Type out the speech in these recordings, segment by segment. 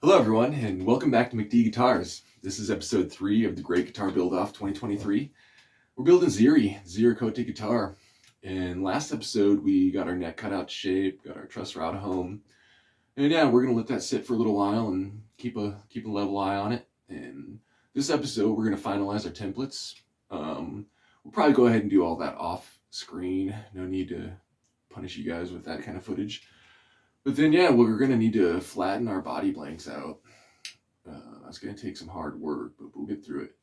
Hello everyone, and welcome back to McD Guitars. This is episode 3 of the Great Guitar Build-Off 2023. We're building Zero coated guitar. And last episode we got our neck cut out shape, got our truss rod home. And yeah, we're gonna let that sit for a little while and keep a level eye on it. And this episode we're gonna finalize our templates. We'll probably go ahead and do all that off screen. No need to punish you guys with that kind of footage. But then, yeah, we're going to need to flatten our body blanks out. That's going to take some hard work, but we'll get through it.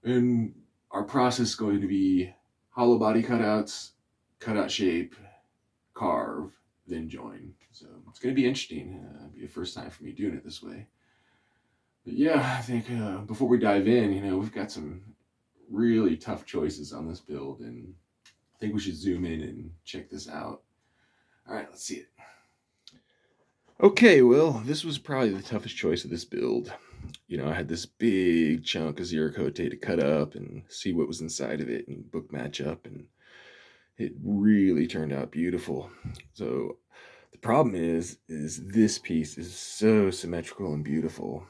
And our process is going to be hollow body cutouts, cutout shape, carve, then join. So it's going to be interesting. It'll be the first time for me doing it this way. But yeah, I think before we dive in, we've got some really tough choices on this build, and I think we should zoom in and check this out. All right, let's see it. Okay, well, this was probably the toughest choice of this build. I had this big chunk of Zero coat to cut up and see what was inside of it and book match up, and it really turned out beautiful. So the problem is this piece is so symmetrical and beautiful,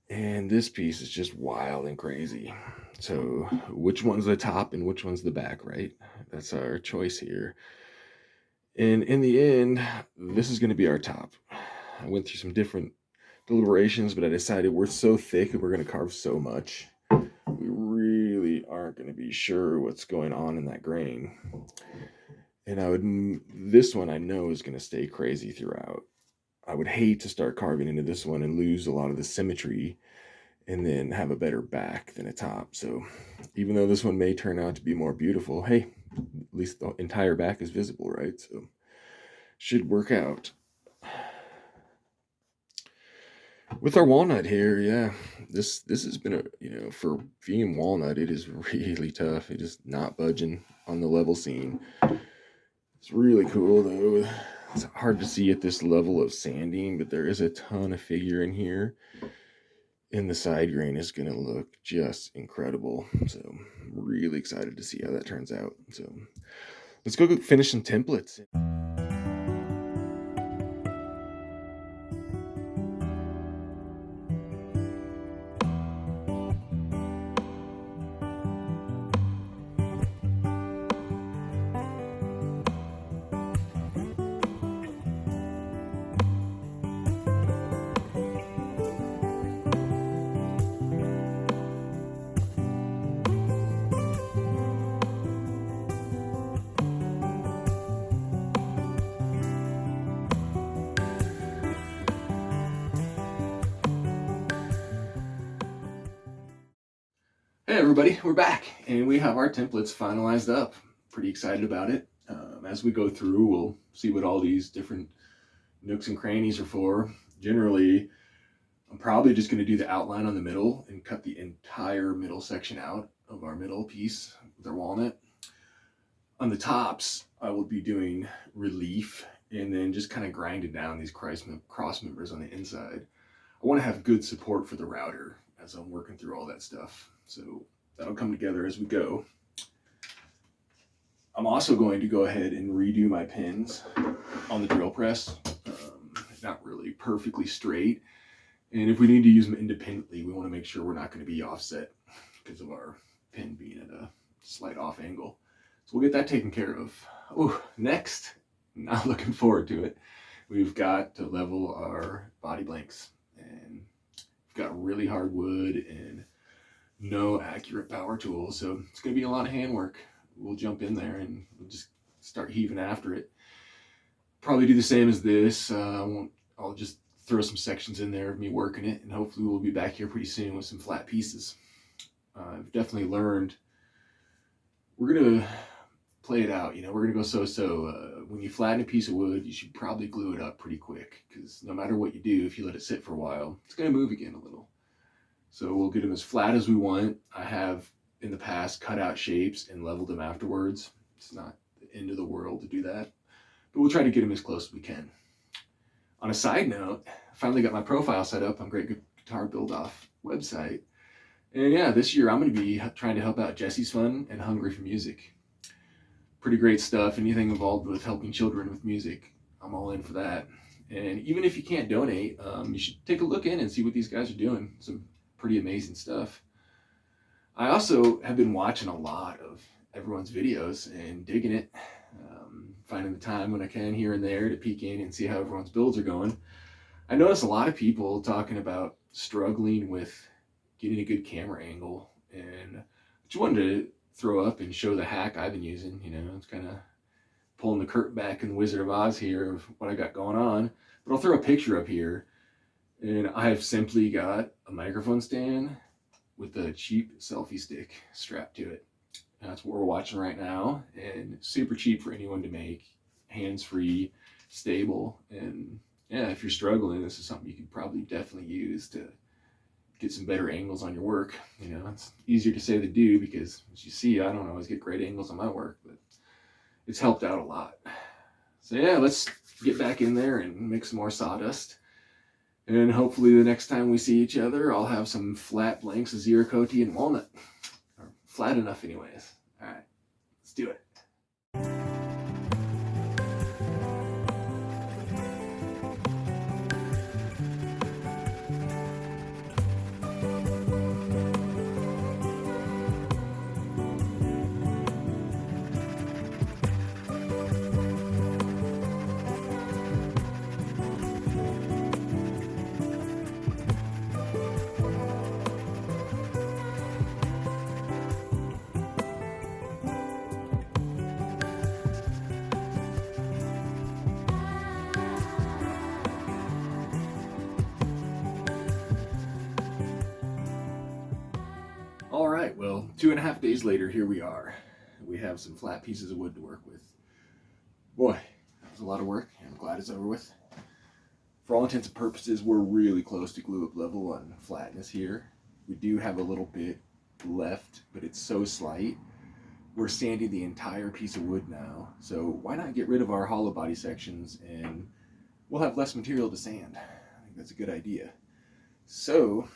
and this piece is just wild and crazy. So which one's the top and which one's the back, right? That's our choice here. And in the end, this is going to be our top. I went through some different deliberations, but I decided we're so thick and we're going to carve so much, we really aren't going to be sure what's going on in that grain. And this one I know is going to stay crazy throughout. I would hate to start carving into this one and lose a lot of the symmetry and then have a better back than a top. So even though this one may turn out to be more beautiful, hey, at least the entire back is visible, right? So should work out. With our walnut here, yeah, this has been for being walnut, it is really tough. It is not budging on the level scene. It's really cool though. It's hard to see at this level of sanding, but there is a ton of figure in here. And the side grain is going to look just incredible. So I'm really excited to see how that turns out. So let's go finish some templates. Hey everybody, we're back and we have our templates finalized up. Pretty excited about it. As we go through, we'll see what all these different nooks and crannies are for. Generally, I'm probably just going to do the outline on the middle and cut the entire middle section out of our middle piece with our walnut. On the tops, I will be doing relief and then just kind of grinding down these cross members on the inside. I want to have good support for the router as I'm working through all that stuff. So that'll come together as we go. I'm also going to go ahead and redo my pins on the drill press. Not really perfectly straight. And if we need to use them independently, we want to make sure we're not going to be offset because of our pin being at a slight off angle. So we'll get that taken care of. Oh, next, not looking forward to it. We've got to level our body blanks. And we've got really hard wood and no accurate power tools, so it's going to be a lot of handwork. We'll jump in there and we'll just start heaving after it. Probably do the same as this. I'll just throw some sections in there of me working it, and hopefully we'll be back here pretty soon with some flat pieces. I've definitely learned we're going to play it out. We're going to go so-so. When you flatten a piece of wood, you should probably glue it up pretty quick, because no matter what you do, if you let it sit for a while, it's going to move again a little. So we'll get them as flat as we want. I have in the past cut out shapes and leveled them afterwards. It's not the end of the world to do that, but we'll try to get them as close as we can. On a side note, I finally got my profile set up on Great Guitar Build-Off website. And yeah, this year I'm going to be trying to help out Jessie's Fun and Hungry for Music. Pretty great stuff. Anything involved with helping children with music, I'm all in for that. And even if you can't donate, you should take a look in and see what these guys are doing. Some pretty amazing stuff. I also have been watching a lot of everyone's videos and digging it, finding the time when I can here and there to peek in and see how everyone's builds are going. I notice a lot of people talking about struggling with getting a good camera angle, and I just wanted to throw up and show the hack I've been using. You know, it's kind of pulling the curtain back in the Wizard of Oz here of what I got going on. But I'll throw a picture up here, and I've simply got a microphone stand with a cheap selfie stick strapped to it. And that's what we're watching right now, and super cheap for anyone to make, hands-free, stable, and yeah, if you're struggling, this is something you could probably definitely use to get some better angles on your work. You know, it's easier to say than do, because as you see, I don't always get great angles on my work, but it's helped out a lot. So yeah, let's get back in there and make some more sawdust. And hopefully the next time we see each other, I'll have some flat blanks of Zero-Cote and walnut. Or flat enough anyways. All right, let's do it. All right, well, 2.5 days later, here we are. We have some flat pieces of wood to work with. Boy, that was a lot of work. I'm glad it's over with. For all intents and purposes, we're really close to glue up level on flatness here. We do have a little bit left, but it's so slight. We're sanding the entire piece of wood now, so why not get rid of our hollow body sections and we'll have less material to sand. I think that's a good idea. So,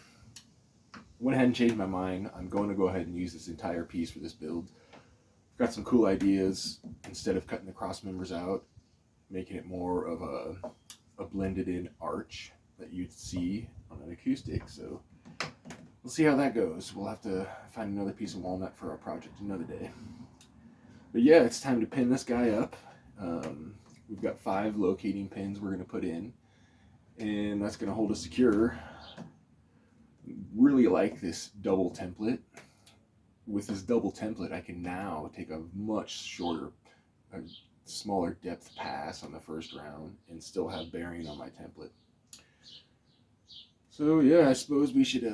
went ahead and changed my mind. I'm going to go ahead and use this entire piece for this build. I've got some cool ideas. Instead of cutting the cross members out, making it more of a blended in arch that you'd see on an acoustic. So we'll see how that goes. We'll have to find another piece of walnut for our project another day. But yeah, it's time to pin this guy up. We've got 5 locating pins we're going to put in, and that's going to hold us secure. Really like this double template. With this double template, I can now take a much shorter, a smaller depth pass on the first round and still have bearing on my template. So yeah, I suppose we should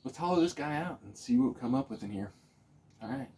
let's hollow this guy out and see what we come up with in here. All right.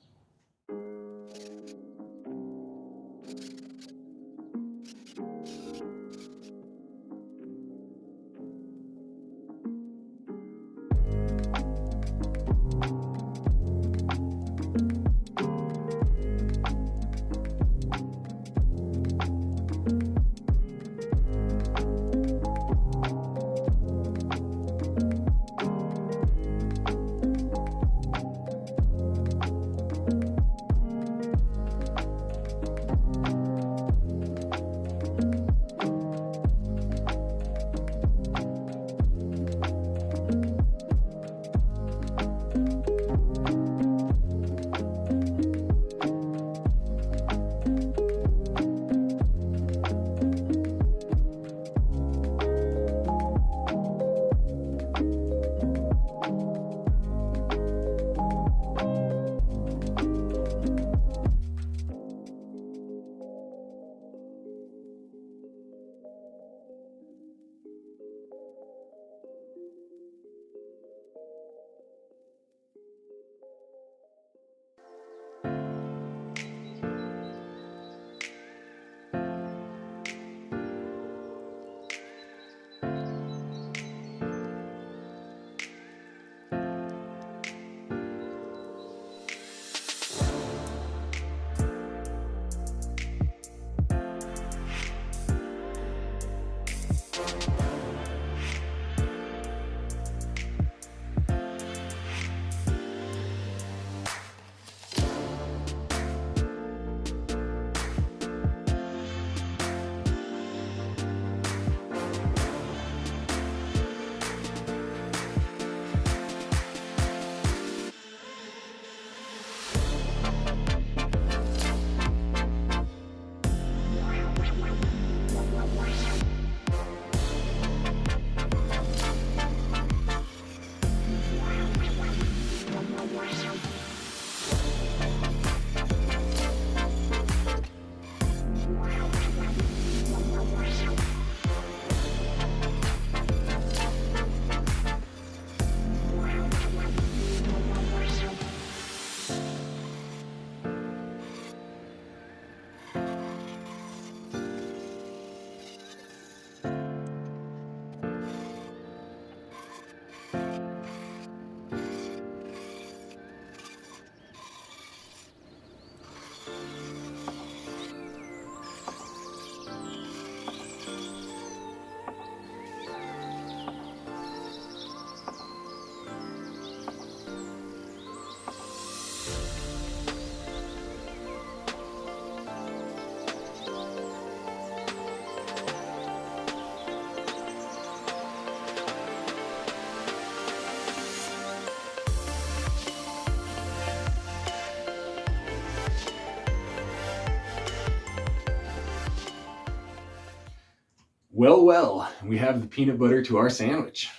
Well, we have the peanut butter to our sandwich.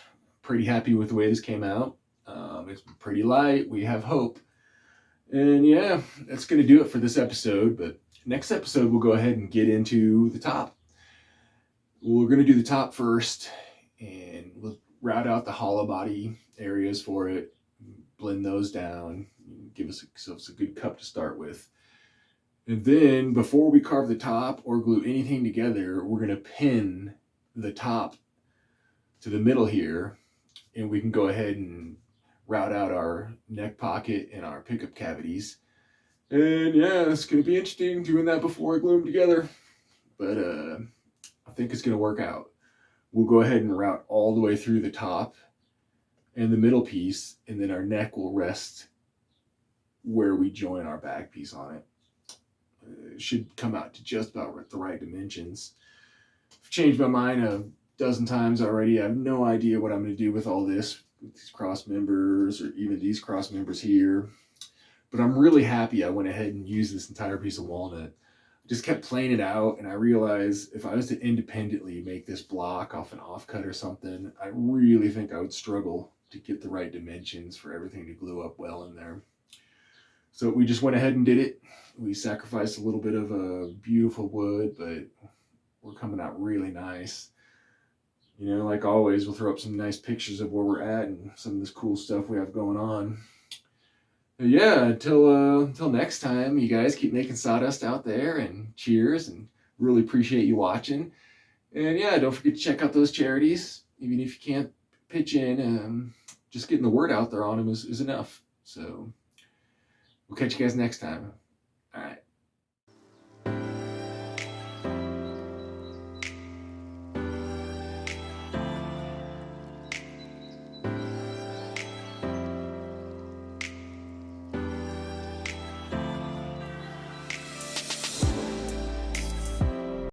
Pretty happy with the way this came out. It's pretty light. We have hope. And yeah, that's going to do it for this episode. But next episode, we'll go ahead and get into the top. We're going to do the top first, and we'll route out the hollow body areas for it, blend those down, give us a good cup to start with. And then before we carve the top or glue anything together, we're going to pin the top to the middle here, and we can go ahead and route out our neck pocket and our pickup cavities. And yeah, it's going to be interesting doing that before I glue them together. But I think it's going to work out. We'll go ahead and route all the way through the top and the middle piece, and then our neck will rest where we join our back piece on it. It should come out to just about the right dimensions. I've changed my mind a dozen times already. I have no idea what I'm going to do with all this, with these cross members or even these cross members here. But I'm really happy I went ahead and used this entire piece of walnut. I just kept playing it out, and I realized if I was to independently make this block off an offcut or something, I really think I would struggle to get the right dimensions for everything to glue up well in there. So we just went ahead and did it. We sacrificed a little bit of a beautiful wood, but we're coming out really nice. You know, like always, we'll throw up some nice pictures of where we're at and some of this cool stuff we have going on. But yeah, until next time, you guys keep making sawdust out there, and cheers, and really appreciate you watching. And yeah, don't forget to check out those charities. Even if you can't pitch in, just getting the word out there on them is enough. So we'll catch you guys next time. All right.